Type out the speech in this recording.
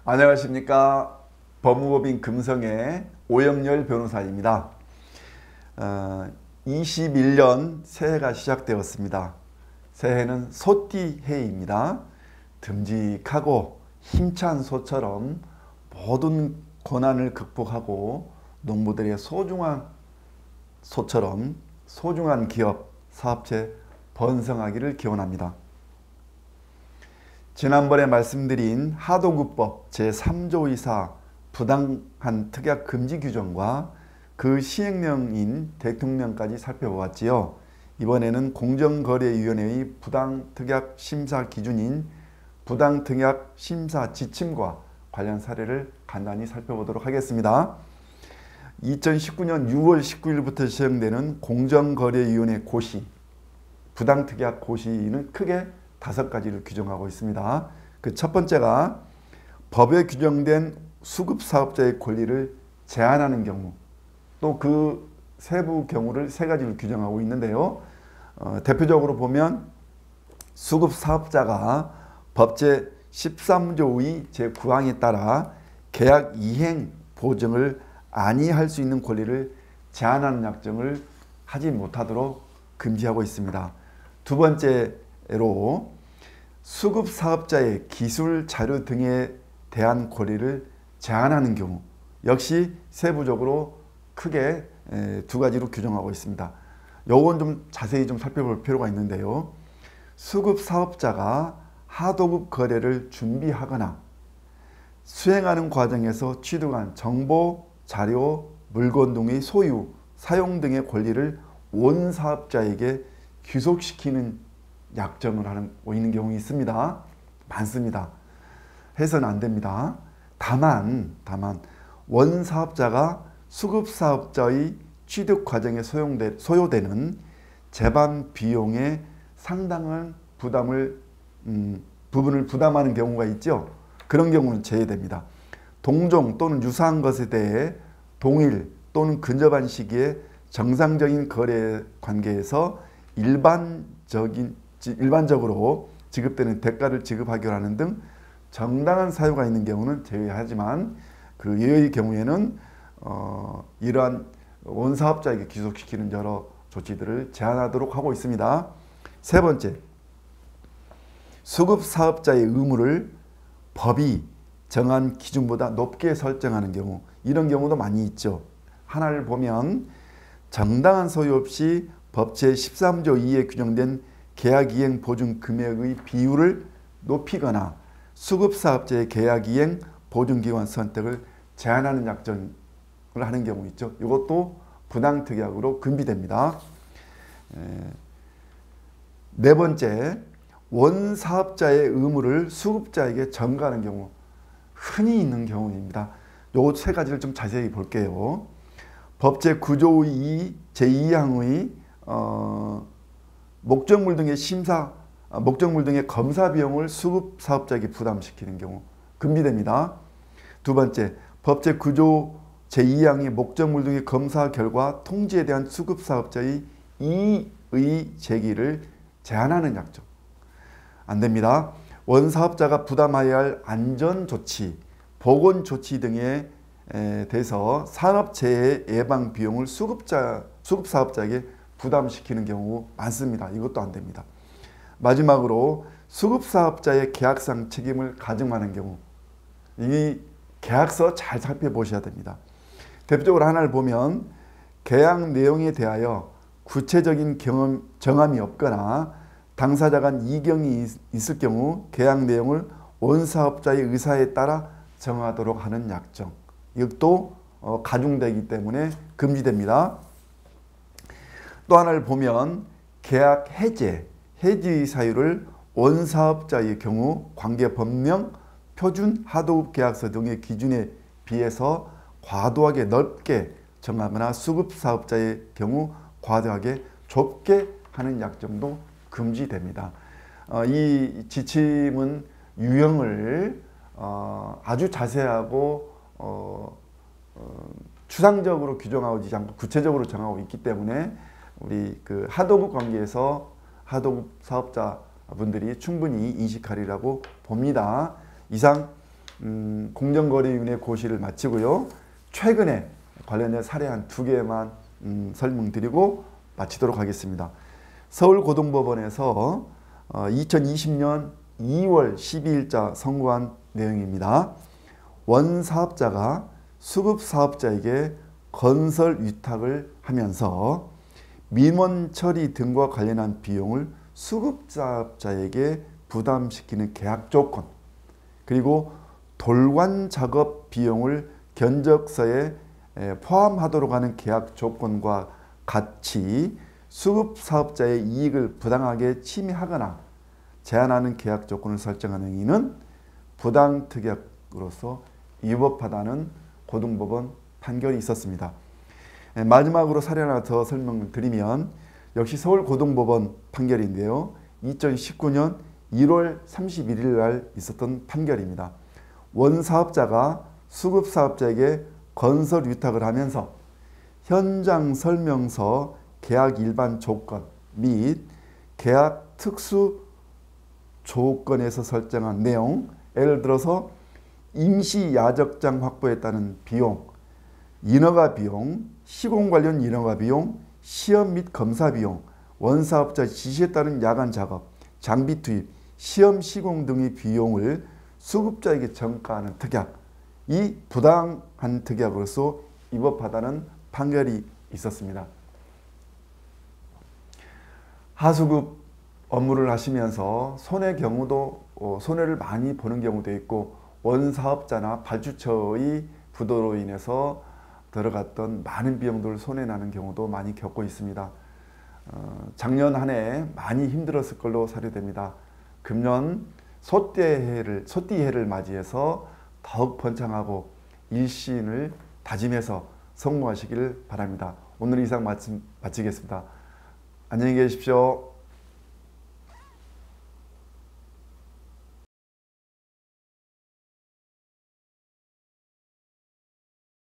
안녕하십니까. 법무법인 금성의 오영렬 변호사입니다. 21년 새해가 시작되었습니다. 새해는 소띠해입니다. 듬직하고 힘찬 소처럼 모든 고난을 극복하고 농부들의 소중한 소처럼 소중한 기업, 사업체 번성하기를 기원합니다. 지난번에 말씀드린 하도급법 제3조의사 부당한 특약 금지 규정과 그 시행령인 대통령까지 살펴보았지요. 이번에는 공정거래위원회의 부당특약 심사 기준인 부당특약 심사 지침과 관련 사례를 간단히 살펴보도록 하겠습니다. 2019년 6월 19일부터 시행되는 공정거래위원회 고시, 부당특약 고시는 크게 5가지를 규정하고 있습니다. 그 첫 번째가 법에 규정된 수급사업자의 권리를 제한하는 경우, 또 그 세부 경우를 3가지를 규정하고 있는데요. 대표적으로 보면 수급사업자가 법제 13조의 제9항에 따라 계약 이행 보증을 아니할 수 있는 권리를 제한하는 약정을 하지 못하도록 금지하고 있습니다. 두 번째로 수급사업자의 기술 자료 등에 대한 권리를 제한하는 경우 역시 세부적으로 크게 2가지로 규정하고 있습니다. 요건 좀 자세히 좀 살펴볼 필요가 있는데요. 수급사업자가 하도급 거래를 준비하거나 수행하는 과정에서 취득한 정보, 자료, 물건 등의 소유, 사용 등의 권리를 원사업자에게 귀속시키는 약정을 하고 있는 경우가 있습니다. 많습니다. 해서는 안 됩니다. 다만 원사업자가 수급사업자의 취득 과정에 소요되는 재반 비용의 상당한 부분을 부담하는 경우가 있죠. 그런 경우는 제외됩니다. 동종 또는 유사한 것에 대해 동일 또는 근접한 시기에 정상적인 거래 관계에서 일반적으로 지급되는 대가를 지급하기로 하는 등 정당한 사유가 있는 경우는 제외하지만 그 예의 경우에는 이러한 원사업자에게 귀속시키는 여러 조치들을 제한하도록 하고 있습니다. 세 번째, 수급사업자의 의무를 법이 정한 기준보다 높게 설정하는 경우, 이런 경우도 많이 있죠. 하나를 보면 정당한 소유 없이 법 제13조 2에 규정된 계약이행 보증 금액의 비율을 높이거나 수급사업자의 계약이행 보증기관 선택을 제한하는 약정을 하는 경우 있죠. 이것도 부당특약으로 금지됩니다. 네 번째, 원사업자의 의무를 수급자에게 전가하는 경우, 흔히 있는 경우입니다. 요 3가지를 좀 자세히 볼게요. 법 제9조 2 제2항의 목적물 등의 검사 비용을 수급사업자에게 부담시키는 경우 금지됩니다. 두 번째, 법 제9조 제2항의 목적물 등의 검사 결과 통지에 대한 수급사업자의 이의 제기를 제한하는 약정. 안 됩니다. 원사업자가 부담해야 할 안전조치, 보건조치 등에 대해서 산업재해 예방 비용을 수급사업자에게 부담시키는 경우 많습니다. 이것도 안 됩니다. 마지막으로 수급사업자의 계약상 책임을 가중하는 경우, 이 계약서 잘 살펴보셔야 됩니다. 대표적으로 하나를 보면 계약 내용에 대하여 구체적인 정함이 없거나 당사자 간 이견이 있을 경우 계약 내용을 원사업자의 의사에 따라 정하도록 하는 약정, 이것도 가중되기 때문에 금지됩니다. 또 하나를 보면 계약 해지의 사유를 원사업자의 경우 관계법령, 표준 하도급 계약서 등의 기준에 비해서 과도하게 넓게 정하거나 수급사업자의 경우 과도하게 좁게 하는 약정도 금지됩니다. 이 지침은 유형을 아주 자세하고 추상적으로 규정하지 않고 구체적으로 정하고 있기 때문에 우리 그 하도급 관계에서 하도급 사업자분들이 충분히 인식하리라고 봅니다. 이상 공정거래위원회 고시를 마치고요. 최근에 관련된 사례 한 2개만 설명드리고 마치도록 하겠습니다. 서울고등법원에서 2020년 2월 12일자 선고한 내용입니다. 원사업자가 수급사업자에게 건설 위탁을 하면서 민원 처리 등과 관련한 비용을 수급사업자에게 부담시키는 계약 조건, 그리고 돌관 작업 비용을 견적서에 포함하도록 하는 계약 조건과 같이 수급사업자의 이익을 부당하게 침해하거나 제한하는 계약 조건을 설정하는 행위는 부당특약으로서 위법하다는 고등법원 판결이 있었습니다. 마지막으로 사례 하나 더 설명을 드리면 역시 서울고등법원 판결인데요. 2019년 1월 31일 날 있었던 판결입니다. 원사업자가 수급사업자에게 건설 위탁을 하면서 현장 설명서 계약 일반 조건 및 계약 특수 조건에서 설정한 내용, 예를 들어서 임시 야적장 확보에 따른 비용, 인허가 비용, 시공 관련 인허가 비용, 시험 및 검사 비용, 원사업자 지시에 따른 야간 작업, 장비 투입, 시험 시공 등의 비용을 수급자에게 전가하는 특약, 이 부당한 특약으로서 위법하다는 판결이 있었습니다. 하수급 업무를 하시면서 손해 경우도 손해를 많이 보는 경우도 있고 원사업자나 발주처의 부도로 인해서 들어갔던 많은 비용들을 손해나는 경우도 많이 겪고 있습니다. 작년 한 해 많이 힘들었을 걸로 사료됩니다. 금년 소띠해를 맞이해서 더욱 번창하고 일신을 다짐해서 성공하시길 바랍니다. 오늘 이상 마치겠습니다. 안녕히 계십시오.